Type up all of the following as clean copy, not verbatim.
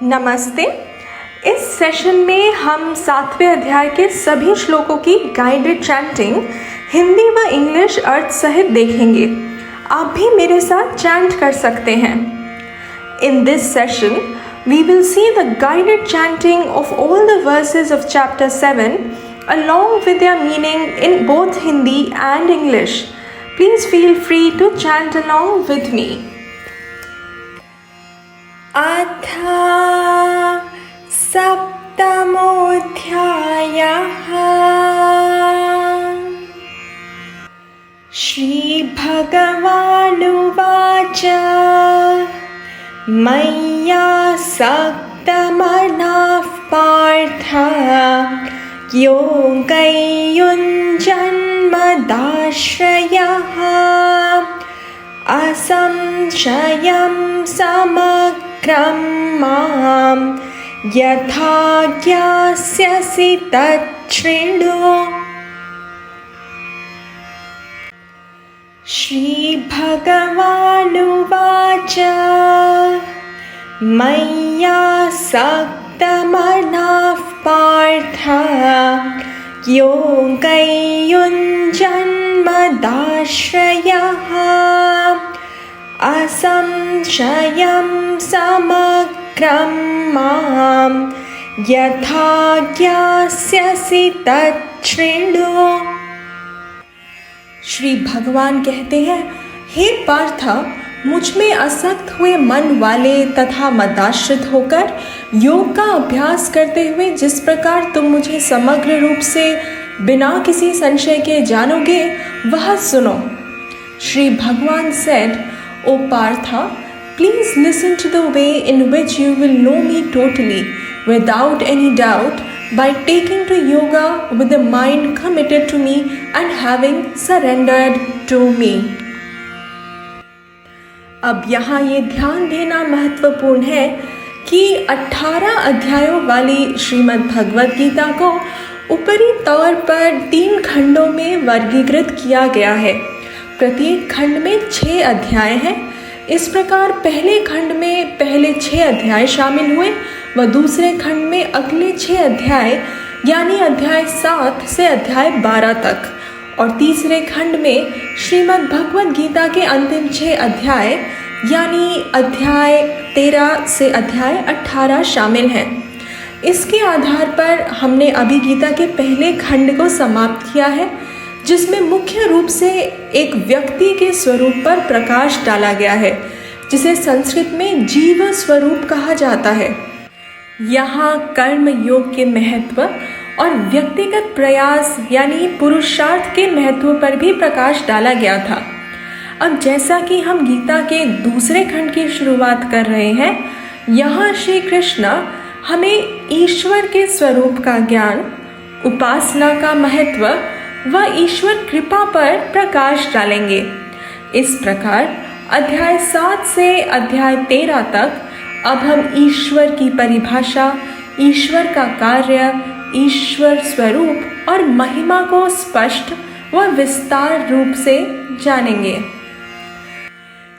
नमस्ते। इस सेशन में हम 7वें अध्याय के सभी श्लोकों की गाइडेड चैंटिंग हिंदी व इंग्लिश अर्थ सहित देखेंगे। आप भी मेरे साथ चैंट कर सकते हैं। In this session we will see the guided chanting of all the verses of chapter 7 along with their meaning in both Hindi and English. Please feel free to chant along with me. Atha Saptamodhyayah Shri Bhagavanuvacha Maya Saktamanah Partha Yogayunjanmadashrayah Asamshayam Samakram Mam Yatha Gyasyasi Tachrinu Shri Bhagavanuvacha Maya Saktamanah Partha Yogayunjanmadashrayah Asamshayam Samakram Mam Yatha Gyasyasi Tachrinu। Shri भगवान कहते हैं, हे पार्थ, मुझ में आसक्त हुए मन वाले तथा मदाश्रित होकर योग का अभ्यास करते हुए जिस प्रकार तुम मुझे समग्र रूप से बिना किसी संशय के जानोगे वह सुनो। श्री भगवान said, O Partha, please listen to the way in which you will know me totally, without any doubt, by taking to yoga with the mind committed to me and having surrendered to me. अब यहाँ ये ध्यान देना महत्वपूर्ण है कि 18 अध्यायों वाली श्रीमद् भगवद गीता को ऊपरी तौर पर 3 खंडों में वर्गीकृत किया गया है। प्रत्येक खंड में 6 अध्याय हैं। इस प्रकार पहले खंड में पहले 6 अध्याय शामिल हुए व दूसरे खंड में अगले 6 अध्याय यानी अध्याय 7 से अध्याय 12 तक और तीसरे खंड में श्रीमद् भगवद गीता के अंतिम 6 अध्याय यानी अध्याय 13 से अध्याय 18 शामिल हैं। इसके आधार पर हमने अभी गीता के पहले खंड को समाप्त किया है, जिसमें मुख्य रूप से एक व्यक्ति के स्वरूप पर प्रकाश डाला गया है, जिसे संस्कृत में जीव स्वरूप कहा जाता है। यहाँ कर्म योग के महत्व और व्यक्तिगत प्रयास यानी पुरुषार्थ के महत्व पर भी प्रकाश डाला गया था। अब जैसा कि हम गीता के दूसरे खंड की शुरुआत कर रहे हैं, यहाँ श्री कृष्ण हमें ईश्वर के स्वरूप का ज्ञान, उपासना का महत्व व ईश्वर कृपा पर प्रकाश डालेंगे। इस प्रकार अध्याय 7 से अध्याय 13 तक अब हम ईश्वर की परिभाषा, ईश्वर का कार्य, ईश्वर स्वरूप और महिमा को स्पष्ट व विस्तार रूप से जानेंगे।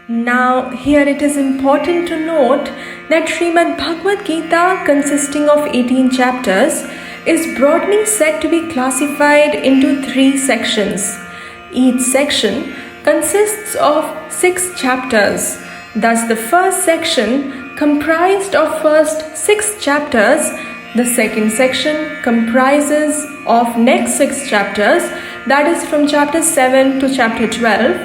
Now here it is important to note that Srimad Bhagavad Gita, consisting of 18 chapters, is broadly said to be classified into 3 sections. Each section consists of 6 chapters. Thus the first section comprised of first 6 chapters, the second section comprises of next 6 chapters, that is from chapter 7 to chapter 12,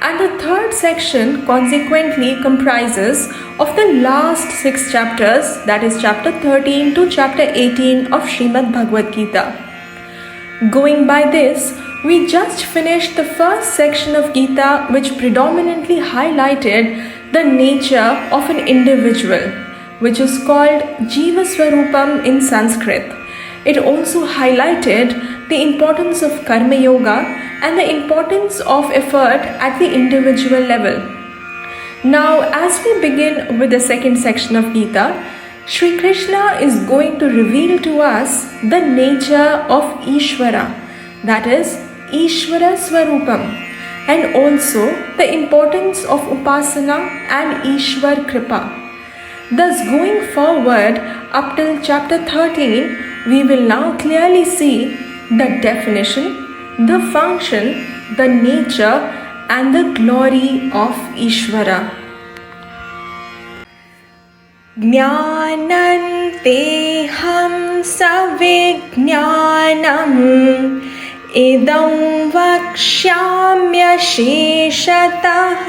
and the third section consequently comprises of the last 6 chapters, that is chapter 13 to chapter 18 of Srimad Bhagavad Gita. Going by this, we just finished the first section of Gita, which predominantly highlighted the nature of an individual, which is called Jiva Swarupam in Sanskrit. It also highlighted the importance of Karma Yoga and the importance of effort at the individual level. Now, as we begin with the second section of Gita, Shri Krishna is going to reveal to us the nature of Ishvara, that is Ishvara Swarupam, and also the importance of Upasana and Ishwar Kripa. Thus, going forward up till chapter 13, we will now clearly see the definition, the function, the nature, and the glory of Ishvara. Jnananteham savijnanam idam vakshamya sheshatah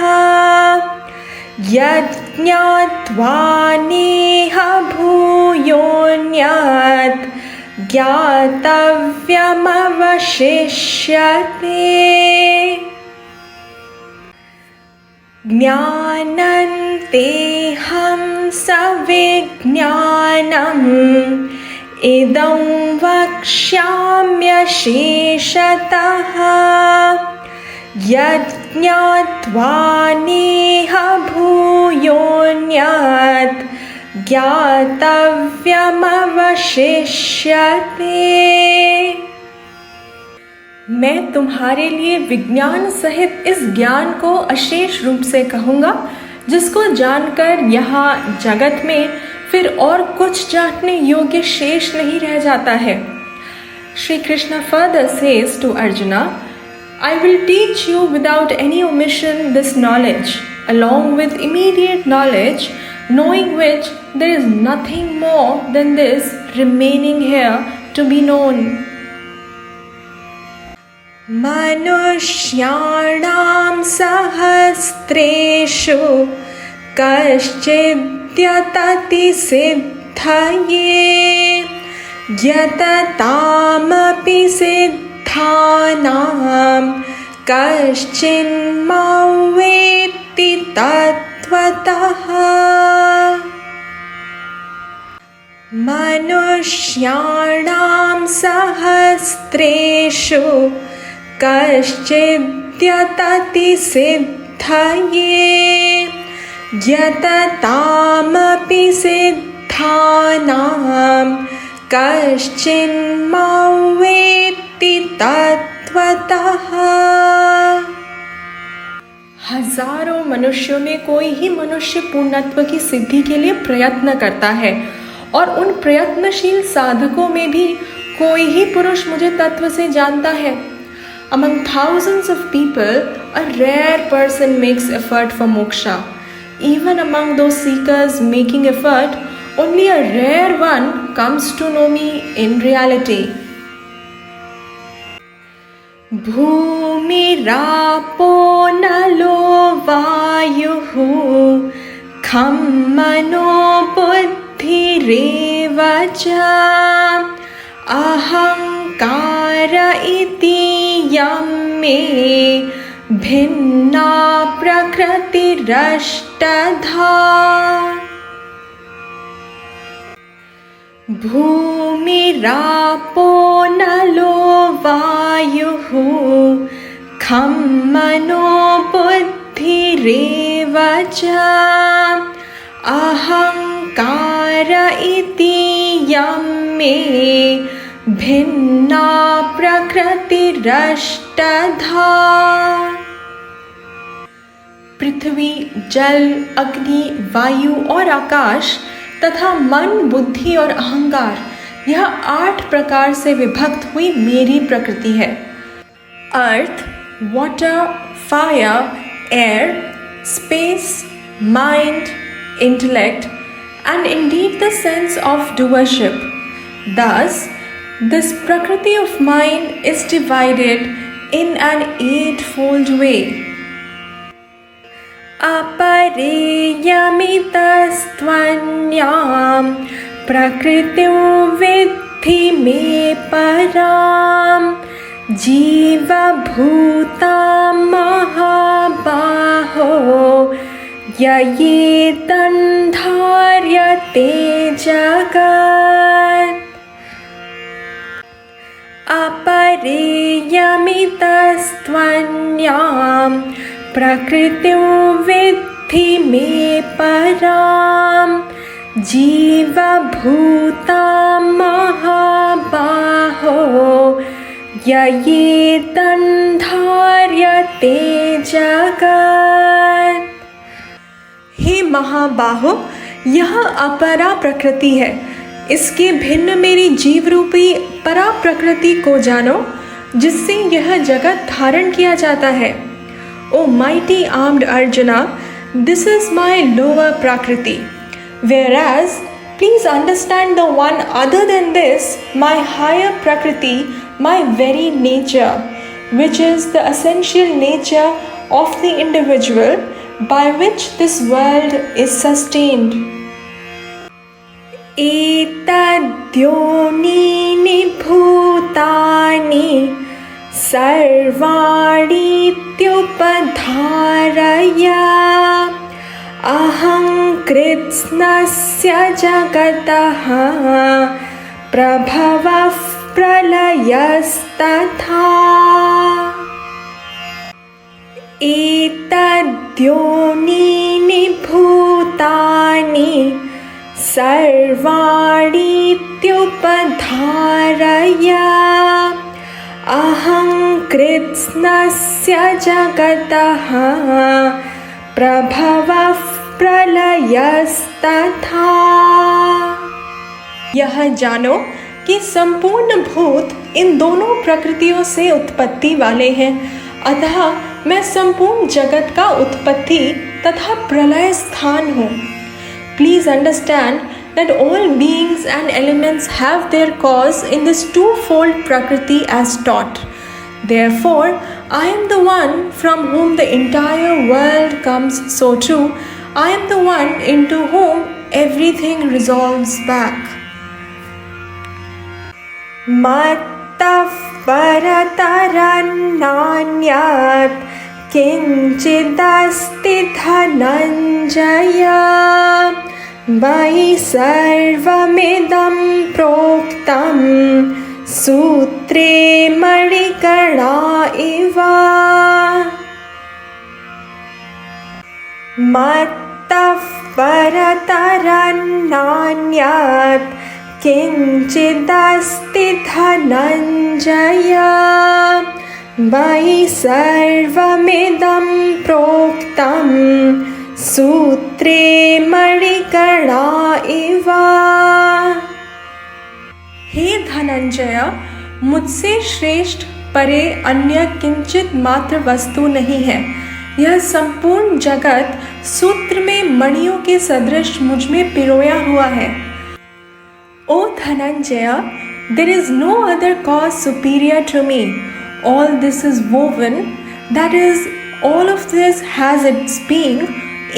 yajñatva neha bhuyonyat ज्ञातव्यमवशिष्यते। ज्ञानन्तेऽहं सविज्ञानम् इदं वक्ष्याम्यशेषतः यज्ञात्वा नेह भूयोऽन्यत् ज्ञातव्यमवशिष्यते। मैं तुम्हारे लिए विज्ञान सहित इस ज्ञान को अशेष रूप से कहूँगा, जिसको जानकर यहाँ जगत में फिर और कुछ जानने योग्य शेष नहीं रह जाता है। Shri Krishna further says to Arjuna, I will teach you without any omission this knowledge, along with immediate knowledge, knowing which there is nothing more than this remaining here to be known. Manushyanam sahasreshu kaschidhyatati siddhaye yatataamapi siddhanam kaschinmavetti tatvatah। मनुष्याणां सहस्रेषु कश्चिद्यतति सिद्धये यततामपि सिद्धानां कश्चिन्मावेत्ति तत्त्वतः। हजारों मनुष्यों में कोई ही मनुष्य पूर्णत्व की सिद्धि के लिए प्रयत्न करता है, और उन प्रयत्नशील साधकों में भी कोई ही पुरुष मुझे तत्व से जानता है। Among thousands of people, a rare person makes effort for moksha. Even among those seekers making effort, only a rare one comes to know me in reality. Bhumirapo nalo vayuhu kham mano बुद्धिरेव च अहंकार इति यं मे भिन्ना प्रकृतिरष्टधा। भूमिरापो नलो वायुः खं मनो बुद्धिरेव च अहंकार इति यं मे भिन्ना प्रकृतिरष्टधा। पृथ्वी, जल, अग्नि, वायु और आकाश तथा मन, बुद्धि और अहंकार, यह 8 प्रकार से विभक्त हुई मेरी प्रकृति है। Earth, water, fire, air, space, mind, intellect, and indeed the sense of doership. Thus, this prakriti of mine is divided in an 8-fold way. Apareyamitastvanyam prakritim vidhi me param jiva bhutam mahabaho ययेतन्धार्यते जगत्। अपरेयमितस्त्वन्यां प्रकृतिं विद्धि मे परां जीवभूतां महाबाहो ययेतन्धार्यते जगत्। हे महाबाहो, यह अपरा प्रकृति है, इसके भिन्न मेरी जीव रूपी परा प्रकृति को जानो, जिससे यह जगत धारण किया जाता है। O mighty armed Arjuna, this is my lower प्रकृति, whereas please understand the one other than this, my higher prakriti, my very nature, which is the essential nature of the individual by which this world is sustained. एतद्योनीनि भूतानि सर्वाणीत्युपधारय अहं कृत्स्नस्य जगतः प्रभवः प्रलयस्तथा। एतद्योनीनि भूतानि सर्वाणीत्युपधारय अहं कृत्स्नस्य जगतः प्रभवः प्रलयस्तथा। यह जानो कि संपूर्ण भूत इन दोनों प्रकृतियों से उत्पत्ति वाले हैं, अतः मैं संपूर्ण जगत का उत्पत्ति तथा प्रलय स्थान हूँ। Please understand that all beings and elements have their cause in this twofold Prakriti as taught. Therefore, I am the one from whom the entire world comes, so too, I am the one into whom everything resolves back. Mattah paratarannanyat किंचिदस्ति Dhananjay मयि सर्वमिदं प्रोक्तं सूत्रे मणिकणा इव। मत्तः परतरन्नान्यत् किंचिदस्ति धनंजय मयि सर्वमिदं प्रोक्तं सूत्रे मणिकणा इव। हे धनंजय, मुझसे श्रेष्ठ परे अन्य किंचित मात्र वस्तु नहीं है। यह संपूर्ण जगत सूत्र में मणियों के सदृश मुझ में पिरोया हुआ है। ओ Dhananjay, there is no other cause superior to me. All this is woven, that is, all of this has its being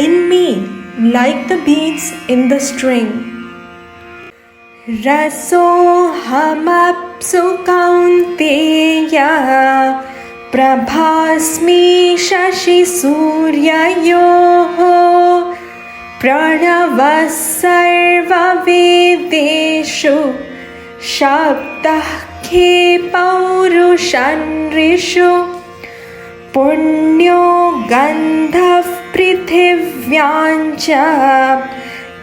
in me, like the beads in the string. Rasohamapsu kaunteya prabhasmi shashi suryayoho pranavas sarva vedeshu shabdah खे पौरुषन्ऋषु पुण्यो गन्धः पृथिव्याञ्च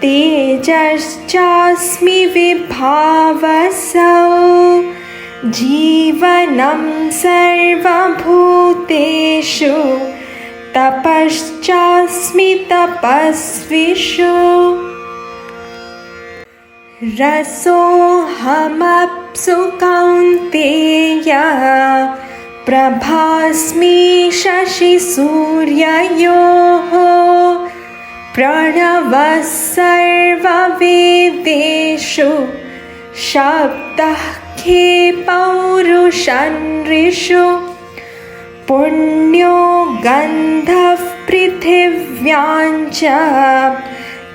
तेजश्चास्मि विभावसौ जीवनं सर्वभूतेषु तपश्चास्मि तपस्विषु। रसोऽहमप्सु कौन्तेय प्रभास्मि शशिसूर्ययोः प्रणवः सर्ववेदेषु शब्दः खे पौरुषन्ऋषु पुण्यो गन्धः पृथिव्याञ्च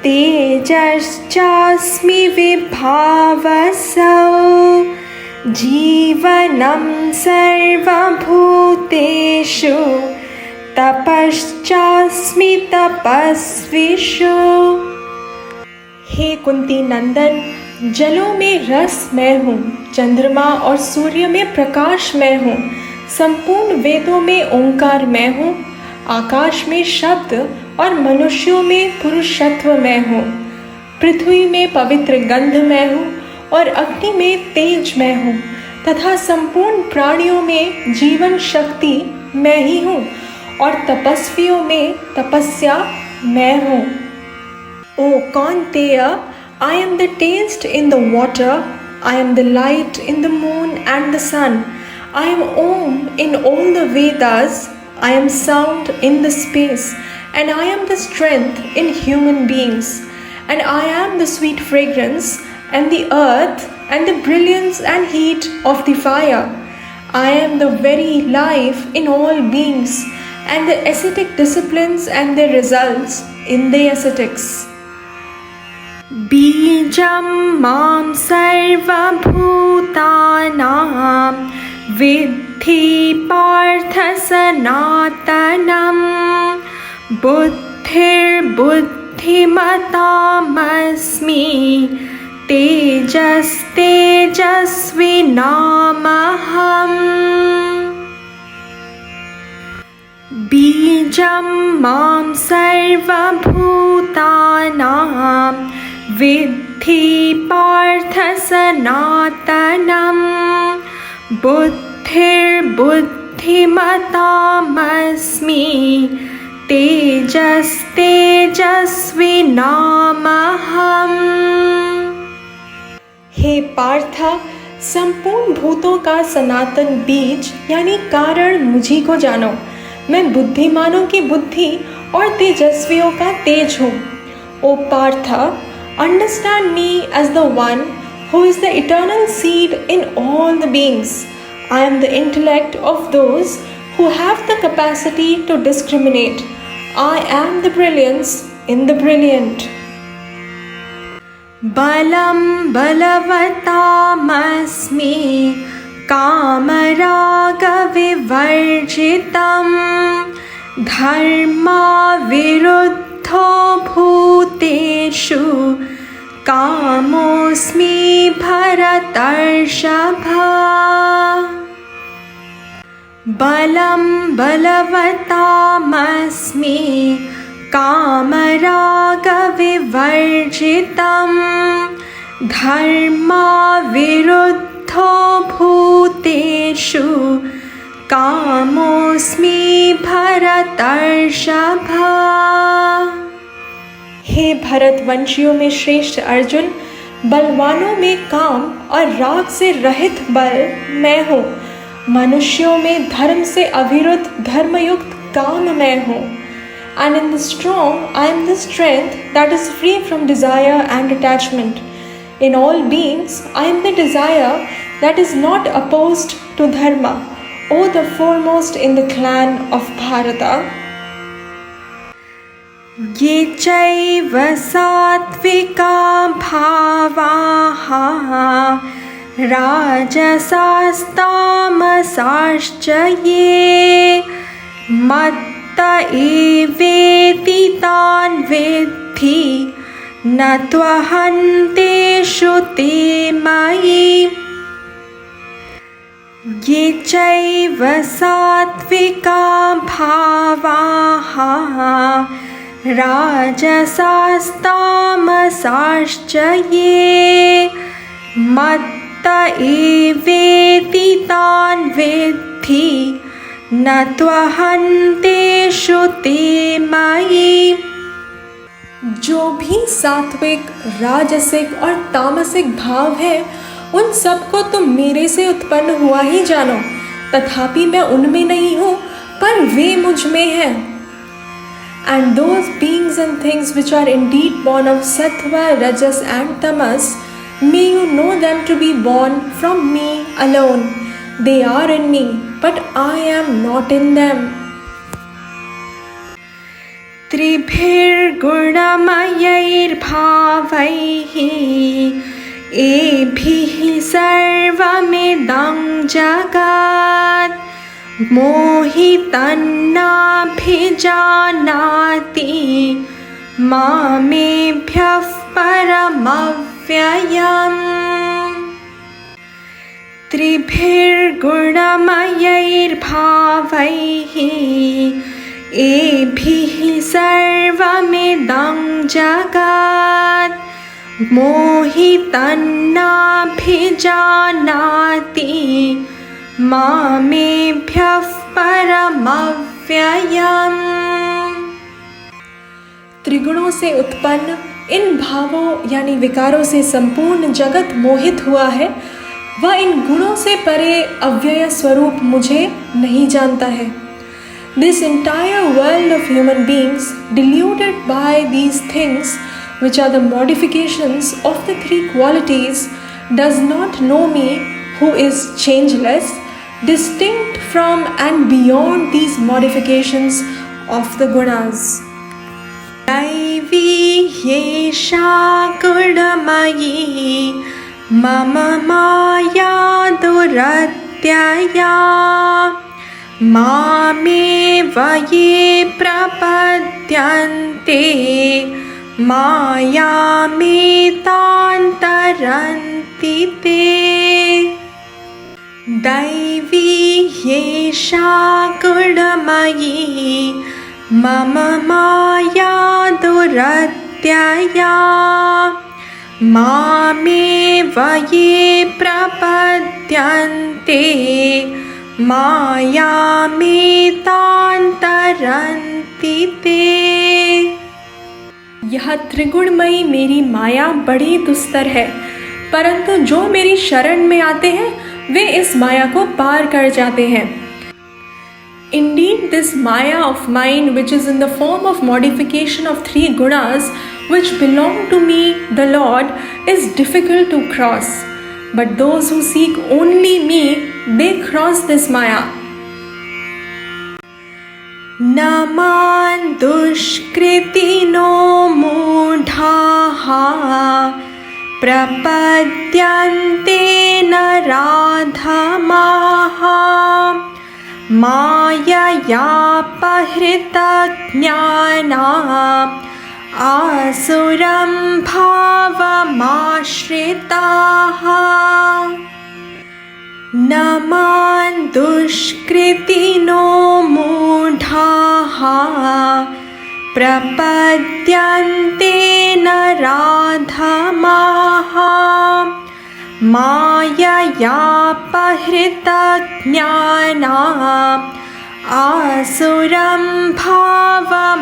तेजश्चास्मि विभावसौ जीवनं सर्वभूतेषु तपश्चास्मि तपस्विषु। हे कुंती नंदन, जलों में रस मैं हूँ, चंद्रमा और सूर्य में प्रकाश मैं हूँ, संपूर्ण वेदों में ओंकार मैं हूँ, आकाश में शब्द और मनुष्यों में पुरुषत्व मैं हूँ, पृथ्वी में पवित्र गंध मैं हूँ और अग्नि में तेज मैं हूँ तथा संपूर्ण प्राणियों में जीवन शक्ति मैं ही हूँ और तपस्वियों में तपस्या मैं हूँ। O Kaunteya, I am the taste in the water, I am the light in the moon and the sun, I am Om in all the Vedas, I am sound in the space, and I am the strength in human beings, and I am the sweet fragrance and the earth and the brilliance and heat of the fire. I am the very life in all beings, and the ascetic disciplines and their results in the ascetics. Bijam mam sarva bhutanam vidhi partha sanatanam buddhir buddhimatamasmi tejas tejasvinamaham. Bijam mam sarva bhutanam vidhi partha sanatanam buddhir buddhimatamasmi tejas tejasvinamaham. हे पार्था, संपूर्ण भूतों का सनातन बीज यानी कारण मुझी को जानो। मैं बुद्धिमानों की बुद्धि और तेजस्वियों का तेज हूँ। ओ Partha, understand me as the one who is the eternal seed in all the beings. I am the intellect of those who have the capacity to discriminate. I am the brilliance in the brilliant. Balam balavatam-asmi kamaraga vivarjitam dharma viruddho bhuteshu kamosmi bharatarshava. Balam balavatam-asmi kamaraga vivarjitam dharma viruddho bhuteshu kamosmi bharatarshava. हे भरतवंशियों में श्रेष्ठ अर्जुन, बलवानों में काम और राग से रहित बल मैं हूँ। मनुष्यों में धर्म से अविरुद्ध धर्मयुक्त काम मैं हूँ। And in the strong, I am the strength that is free from desire and attachment. In all beings, I am the desire that is not opposed to dharma. O the foremost in the clan of Bharata. Ye chaiva satvika bhavaha rajasastamasascha ye matta eveti tan vidhi natvahanteshu te mayi. Ye chaiva satvika bhavaha rajasastamasascha ye matta eveti tan vidhi natvahanteshu te mayi. जो भी सात्विक, राजसिक और तामसिक भाव है, उन सबको तुम मेरे से उत्पन्न हुआ ही जानो। तथापि मैं उनमें नहीं हूँ, पर वे मुझ में हैं। And those beings and things which are indeed born of sattva, rajas and tamas, may you know them to be born from me alone. They are in me, but I am not in them. त्रिभिर्गुणमयैर्भावैः एभिः सर्वमिदं जगत् मोहितन्नाभिजानाति मामेभ्यः परमव्ययम्. त्रिभिर्गुणमयैर्भावैः एभिः सर्वमिदं जगत् मोहितन्नाभिजानाति मामेभ्यः परमव्ययम्. त्रिगुणों से उत्पन्न इन भावों यानी विकारों से संपूर्ण जगत मोहित हुआ है, वह इन गुणों से परे अव्यय स्वरूप मुझे नहीं जानता है। This entire world of human beings, deluded by these things, which are the modifications of the three qualities, does not know me, who is changeless, distinct from and beyond these modifications of the gunas. दैवी येषा गुणमयी मम माया दुरत्यया मामेव ये प्रपद्यन्ते मायामेतान्तरन्ति ते। दैवी येषा गुणमयी मम माया दुरत्यया मामेव ये प्रपद्यन्ते मायामेतान्तरन्ति ते। यह त्रिगुणमयी मेरी माया बड़ी दुस्तर है, परंतु जो मेरी शरण में आते हैं वे इस माया को पार कर जाते हैं। Indeed, this Maya of mine, which is in the form of modification of three gunas, which belong to me, the Lord, is difficult to cross. But those who seek only me, they cross this Maya. Naman dushkritino mudhaha prapadyante naradhamaha माययापहृतज्ञाना आसुरं भावमाश्रिताः। न मां दुष्कृतिनो मूढाः प्रपद्यन्ते नराधमाः माययापहृतज्ञाना आसुरं भावमाश्रिताः।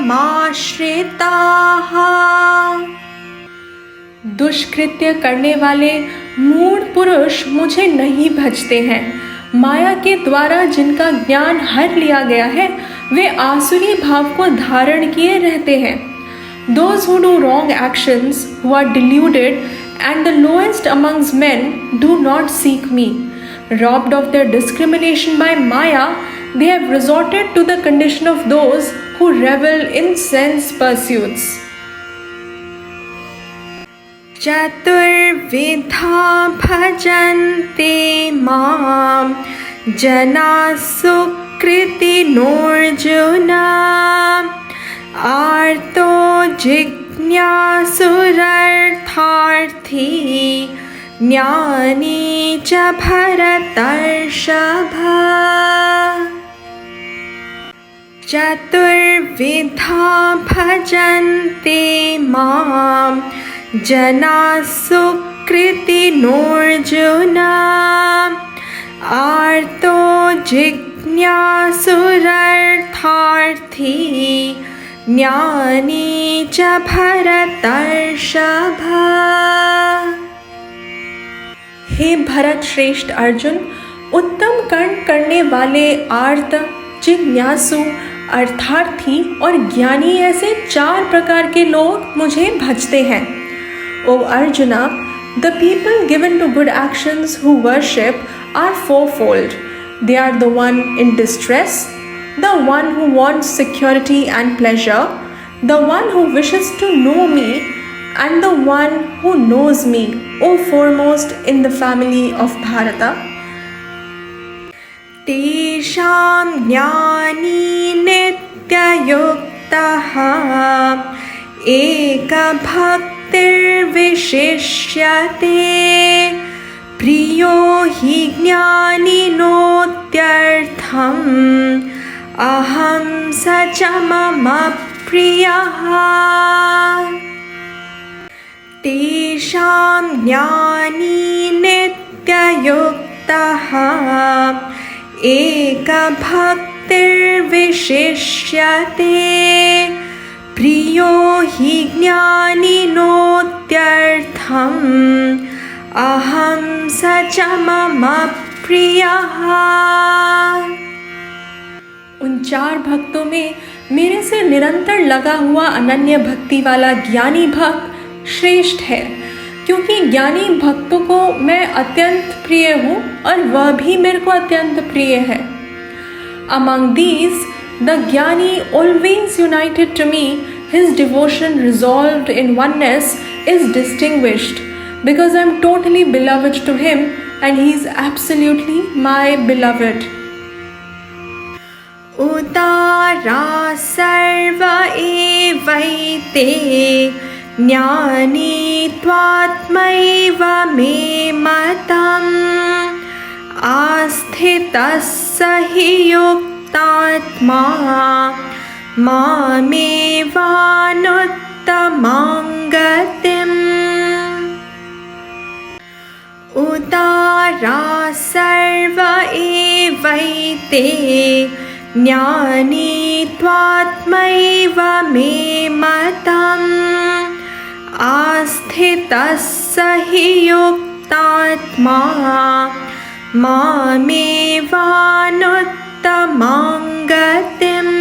दुष्कृत्य करने वाले मूढ़ पुरुष मुझे नहीं भजते हैं। माया के द्वारा जिनका ज्ञान हर लिया गया है वे आसुरी भाव को धारण किए रहते हैं। Those who do wrong actions, who are deluded and the lowest amongst men, do not seek me. Robbed of their discrimination by Maya, they have resorted to the condition of those who revel in sense pursuits. Chaturvidha bhajante mam jana sukritinorjuna arto जिज्ञासुरर्थार्थी ज्ञानी च भरतर्षभ। चतुर्विधा भजन्ते मां जना सुकृतिनोऽर्जुना आर्तो जिज्ञासुरर्थार्थी ज्ञानी च भरतर्षभ। हे भरत श्रेष्ठ अर्जुन, उत्तम कर्म करने वाले आर्त, जिज्ञासु, अर्थार्थी और ज्ञानी ऐसे 4 प्रकार के लोग मुझे भजते हैं। ओ arjuna, the people given to good actions who worship are fourfold. They are the one in distress, the one who wants security and pleasure, the one who wishes to know me, and the one who knows me, O foremost in the family of Bharata. Tesham jnani nityayuktah eka bhaktir vishishyate priyo hi jnaninotyartham aham sacha mama priyaha। तेषां ज्ञानी नित्ययुक्तः एकभक्तिर्विशिष्यते प्रियो हि ज्ञानिनोत्यर्थम् अहं स च मम प्रियः। उन 4 भक्तों में मेरे से निरंतर लगा हुआ अनन्य भक्ति वाला ज्ञानी भक्त श्रेष्ठ है, क्योंकि ज्ञानी भक्तों को मैं अत्यंत प्रिय हूँ और वह भी मेरे को अत्यंत प्रिय है। Among these, the Jnani always united to me, his devotion resolved in oneness is distinguished, because I am totally beloved to him and he is absolutely my beloved. Udara sarva evaite jnani tvatmaiva me matam आस्थितः हि युक्तात्मा मामेवानुत्तमां गतिम्। उदारा सर्व एवैते ज्ञानी त्वात्मैव मे मतम् आस्थितः हि युक्तात्मा मामेवानुत्तमां गतिम्।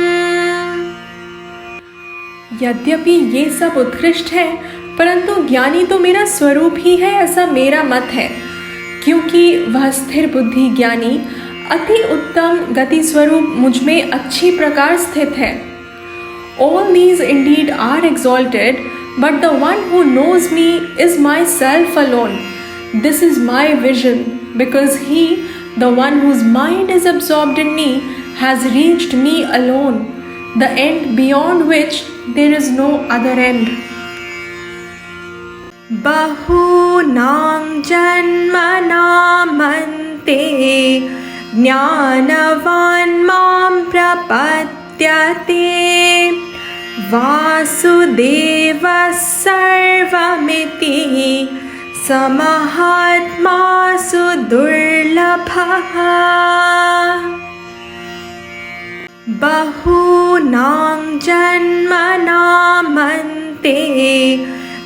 यद्यपि ये सब उत्कृष्ट है, परंतु ज्ञानी तो मेरा स्वरूप ही है, ऐसा मेरा मत है, क्योंकि वह स्थिर बुद्धि ज्ञानी अति उत्तम गति स्वरूप मुझ में अच्छी प्रकार स्थित है। All these indeed are exalted, but the one who knows me is myself alone. This is my vision, because he, the one whose mind is absorbed in me, has reached me alone, the end beyond which there is no other end. Bahunam janmanamante jnanavan mam prapadyate vasudeva sarvamiti समहात्मा सुदुर्लभः। बहूनां जन्मनामन्ते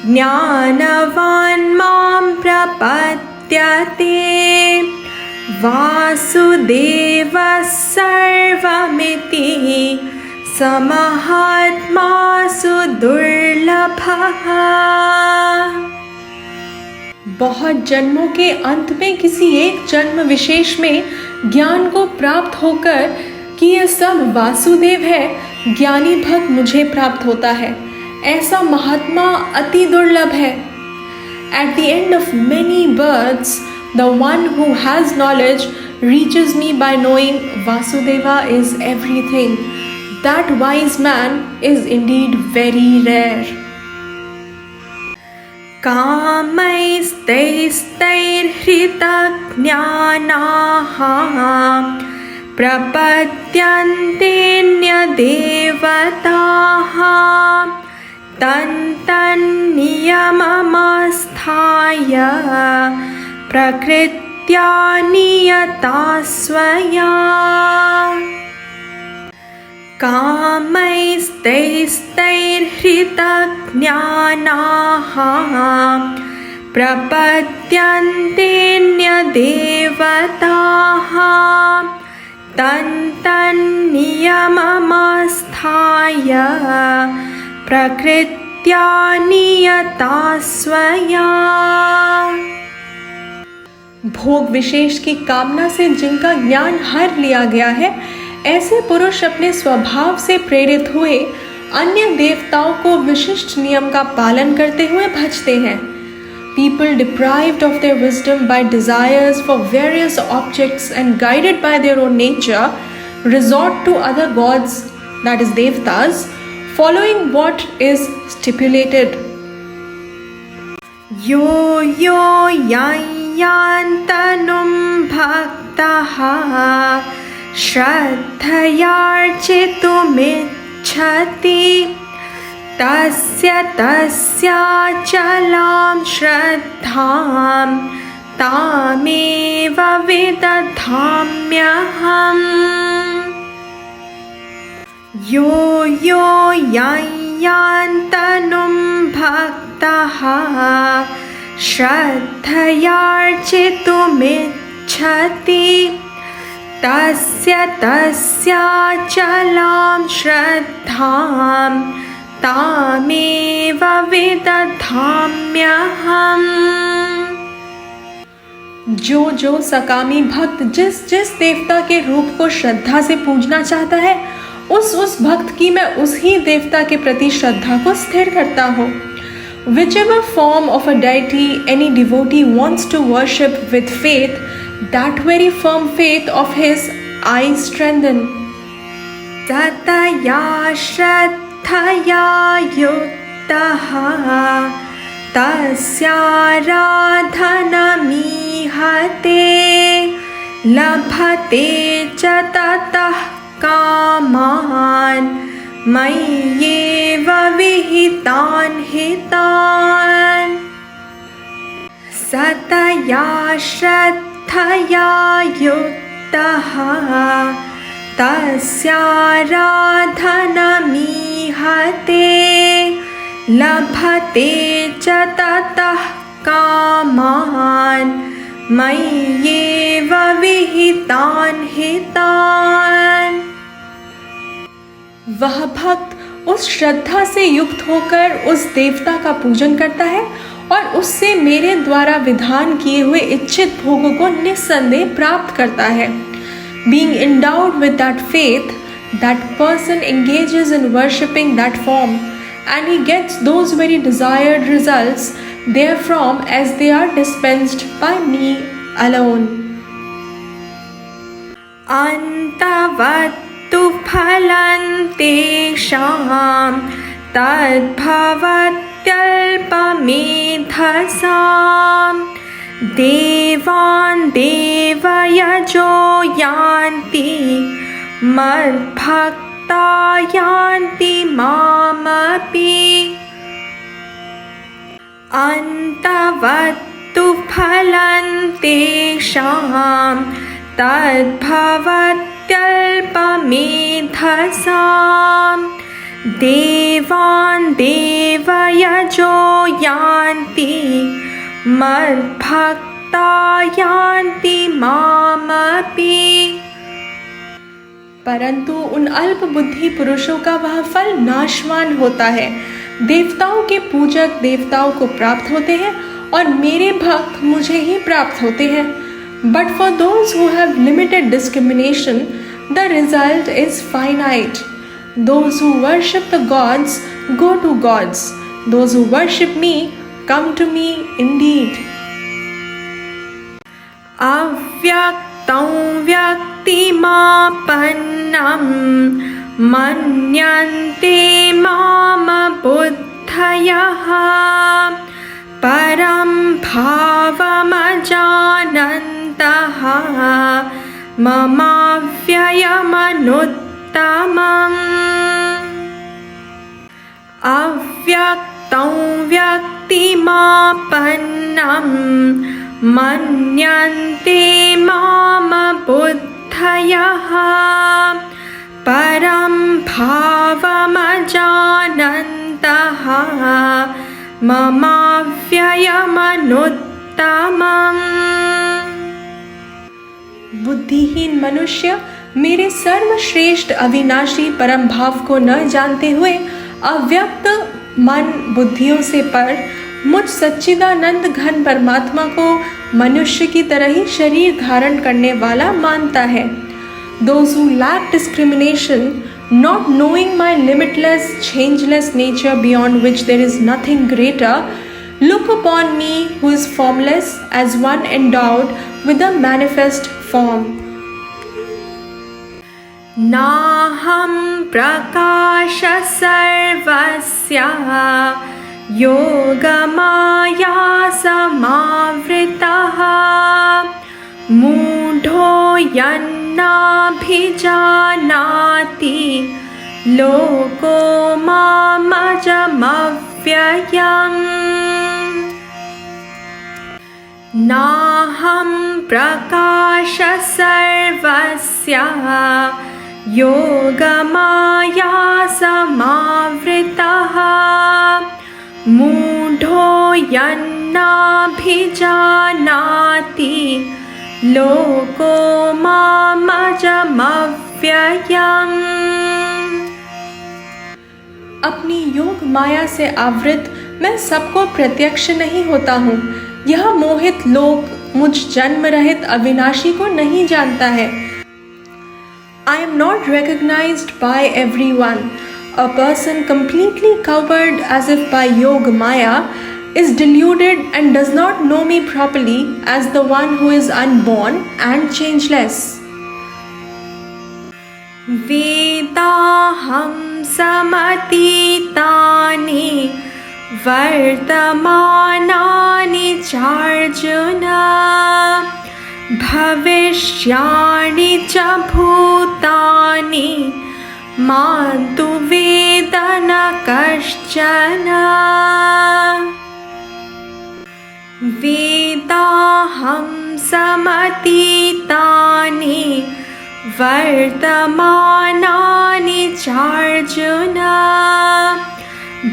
ज्ञानवान् मां प्रपद्यते वासुदेवः सर्वमिति समहात्मा सुदुर्लभः। बहुत जन्मों के अंत में किसी एक जन्म विशेष में ज्ञान को प्राप्त होकर कि यह सब वासुदेव है, ज्ञानी भक्त मुझे प्राप्त होता है, ऐसा महात्मा अति दुर्लभ है। At the end of many births, the one who has knowledge reaches me by knowing Vasudeva is everything. That wise man is indeed very rare. कामैस्तैस्तैर्हृतज्ञानाः प्रपद्यन्तेऽन्यदेवताः तन्तन्नियममास्थाय प्रकृत्या नियता स्वया। कामैस्तैस्तैर्हृतज्ञानाः प्रपद्यन्तेऽन्यदेवताः तन्तन्नियममास्थाय प्रकृत्या नियता स्वया। भोग विशेष की कामना से जिनका ज्ञान हर लिया गया है, ऐसे पुरुष अपने स्वभाव से प्रेरित हुए अन्य देवताओं को विशिष्ट नियम का पालन करते हुए भजते हैं। People deprived of their wisdom by desires for various objects and guided by their own nature resort to other gods, that is devtas, following what is stipulated. Yo yo yantanum bhaktaha श्रद्धयार्चितुमिच्छति तस्याचलां श्रद्धां तामेव विदधाम्यहम्। यो यो यान्तनुं भक्तः श्रद्धयार्चितुमिच्छति तस्याचलां श्रद्धां तामेव विदधाम्यहम्। जो सकामी भक्त जिस देवता के रूप को श्रद्धा से पूजना चाहता है, उस भक्त की मैं उसी देवता के प्रति श्रद्धा को स्थिर करता हूँ। Whichever form of a deity any devotee wants to worship with faith, that very firm faith of his I strengthen. Tataya shraddhaya yuktah tasyaradhanamihate labhate cha tatah kaman मय्येव विहितान् हितान्। सतया श्रद्धया युक्तः तस्याराधनमीहते लभते च ततः कामान् मय्येव विहितान् हितान्। वह भक्त उस श्रद्धा से युक्त होकर उस देवता का पूजन करता है और उससे मेरे द्वारा विधान किए हुए इच्छित भोगों को निस्संदेह प्राप्त करता है। Being endowed with that faith, that person engages in worshipping that form and he gets those very desired results therefrom as they are dispensed by me alone. Antavat तु फलं तेषां तद्भवत्यल्पमेधसां देवान् देवयजो यान्ति मद्भक्ता यान्ति मामपि। अन्तवत्तु फलं तेषां तद्भवत्यल्पमेधसां देवान् देवयजो यान्ति मद्भक्ता यान्ति मामपि। परंतु उन अल्प बुद्धि पुरुषों का वह फल नाशवान होता है। देवताओं के पूजक देवताओं को प्राप्त होते हैं और मेरे भक्त मुझे ही प्राप्त होते हैं। But for those who have limited discrimination, the result is finite. Those who worship the gods go to gods. Those who worship me come to me indeed. Avyaktam vyaktimapannam manyante mama buddhayah param bhavamajanantah mamavyayamanuttamaम्। अव्यक्तं व्यक्तिमापन्नं मन्यन्ते माम बुद्धयः परं भावमजानन्तः ममाव्ययमनुत्तमम्। बुद्धिहीन मनुष्य मेरे सर्वश्रेष्ठ अविनाशी परम भाव को न जानते हुए अव्यक्त मन बुद्धियों से पर मुझ सच्चिदानंद घन परमात्मा को मनुष्य की तरह ही शरीर धारण करने वाला मानता है। Those who lack discrimination, not knowing my limitless, changeless nature beyond which there is nothing greater, look upon me who is formless as one endowed with a manifest form. नाहं प्रकाश सर्वस्य योगमाया समावृतः मूढो यन्नाभिजानाति लोको मामजमव्ययम्। नाहं प्रकाश सर्वस्य योगमाया समावृतः मूढो यन्नाभिजानाति लोको मामजमव्ययम्। अपनी योग माया से आवृत मैं सबको प्रत्यक्ष नहीं होता हूँ। यह मोहित लोक मुझ जन्म रहित अविनाशी को नहीं जानता है। I am not recognized by everyone. A person completely covered as if by Yoga Maya is deluded and does not know me properly as the one who is unborn and changeless. Vedaham samatitani vartamanani charjuna भविष्याणि च भूतानि मां तु वेद न कश्चन। वेदाहं समतीतानि वर्तमानानि चार्जुन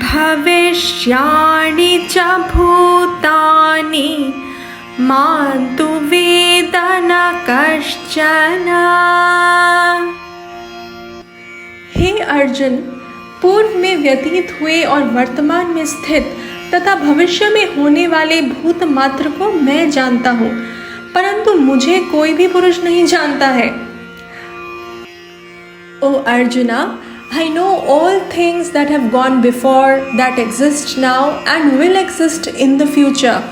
भविष्याणि च भूतानि मां तु वेद न कश्चन। हे अर्जुन, पूर्व में व्यतीत हुए और वर्तमान में स्थित तथा भविष्य में होने वाले भूत मात्र को मैं जानता हूँ, परंतु मुझे कोई भी पुरुष नहीं जानता है। O Arjuna, I know all things that have gone before, that exist now and will exist in the future,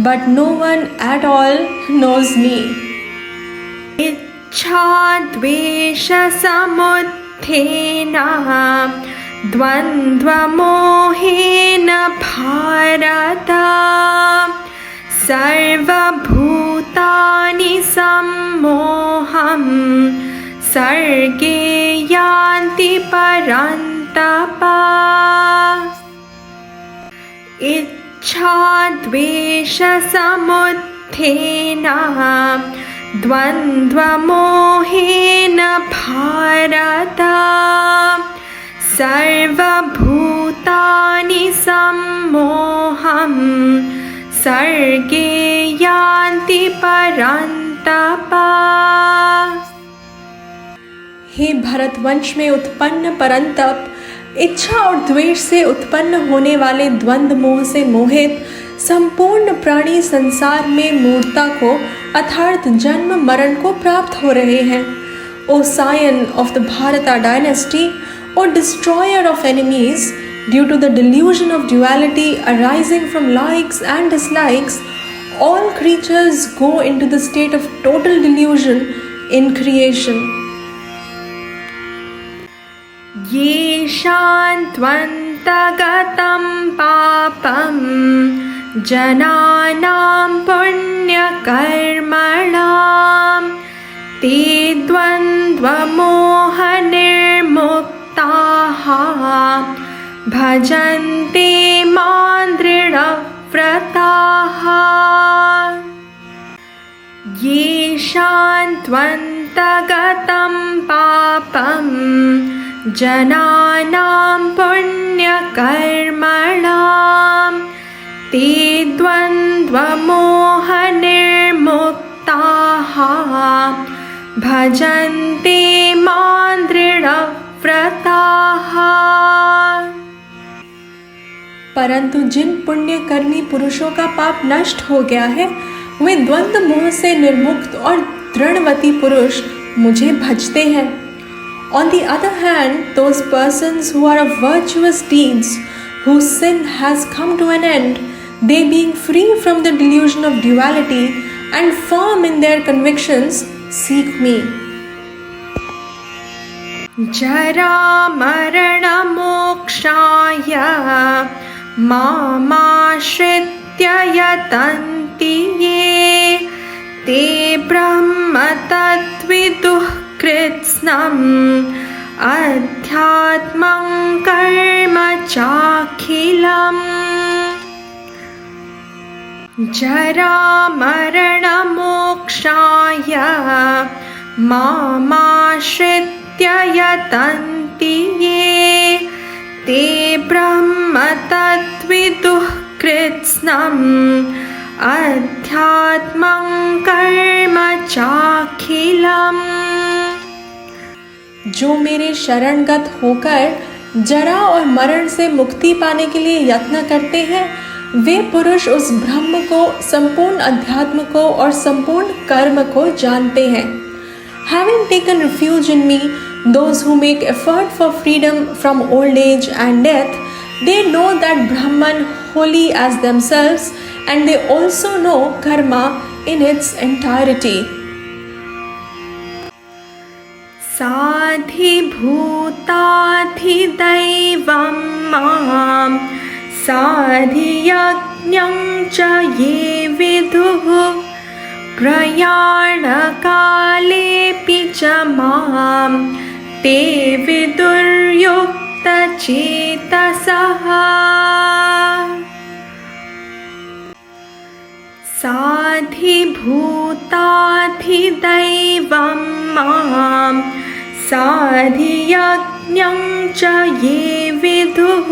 but no one at all knows me. Ichha dvesha samuthena dvandva mohena bharata sarva bhutani sammoham sarge yanti parantapa। इच्छाद्वेषसमुत्थेन द्वन्द्वमोहेन Bharat सर्वभूतानि सम्मोहं सर्गे यान्ति परन्तप। हे भरतवंश में उत्पन्न परंतप, इच्छा और द्वेष से उत्पन्न होने वाले द्वंद्व मोह से मोहित संपूर्ण प्राणी संसार में मूर्ता को अर्थात जन्म मरण को प्राप्त हो रहे हैं। O scion of the Bharata dynasty, O destroyer of enemies, due to the delusion of duality arising from likes and dislikes, all creatures go into the state of total delusion in creation. येषां त्वन्तगतं पापं जनानां पुण्यकर्मणां ते द्वन्द्वमोहनिर्मुक्ताः भजन्ते मां दृढव्रताः। येषां त्वन्तगतं पापं जनानां पुण्यकर्मणां ते द्वन्द्वमोहनिर्मुक्ताः भजन्ते मां दृढव्रताः। परंतु जिन पुण्यकर्मी पुरुषों का पाप नष्ट हो गया है, वे द्वंद्व मोह से निर्मुक्त और दृढ़वती पुरुष मुझे भजते हैं। On the other hand, those persons who are of virtuous deeds, whose sin has come to an end, they being free from the delusion of duality and firm in their convictions, seek me. Jara marana mokshaya mamashritya yatanti ye te brahma tatviduh कृत्स्नम् अध्यात्मं कर्म चाखिलम्। जरामरणमोक्षाय मामाश्रित्य प्रत्ययतन्ति ये ते ब्रह्म तद्विदुः कृत्स्नम् अध्यात्मं कर्म चाखिलम्। जो मेरे शरणगत होकर जरा और मरण से मुक्ति पाने के लिए यत्न करते हैं, वे पुरुष उस ब्रह्म को, संपूर्ण अध्यात्म को और संपूर्ण कर्म को जानते हैं। Having taken refuge in me, those who make effort for freedom from old age and death, they know that Brahman wholly as themselves, and they also know karma in its entirety. साधिभूताधिदैवं मां साधियज्ञं च ये विदुः प्रयाणकालेऽपि च मां ते विदुर्युक्तचेतसः। साधिभूताधिदैवं मां साधियज्ञं च ये विदुः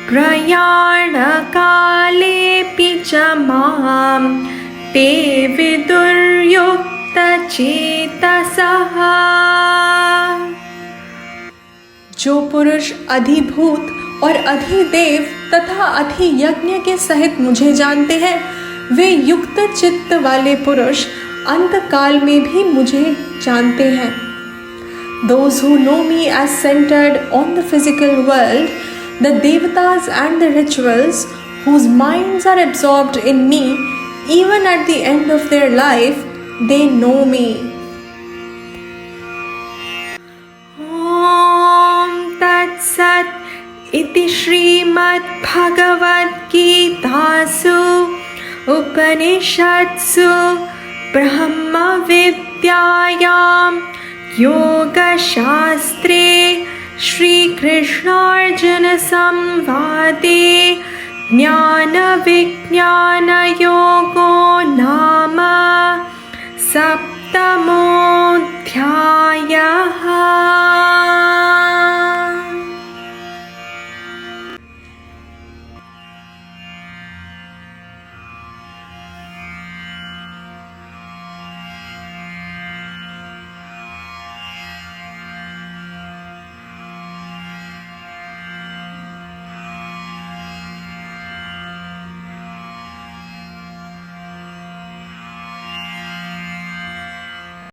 प्रयाणकालेऽपि च मां ते विदुर्युक्तचेतसः। जो पुरुष अधिभूत और अधिदेव तथा अधियज्ञ के सहित मुझे जानते हैं, वे युक्त चित्त वाले पुरुष अंतकाल में भी मुझे जानते हैं। Those who know me as centered on the physical world, the devatas and the rituals, whose minds are absorbed in me, even at the end of their life, they know me. Om Tat Sat iti Srimad Bhagavad Gitasu Upanishatsu Brahma Vidyayam योगशास्त्रे श्रीकृष्णार्जुनसंवादे ज्ञानविज्ञानयोगो नाम सप्तमो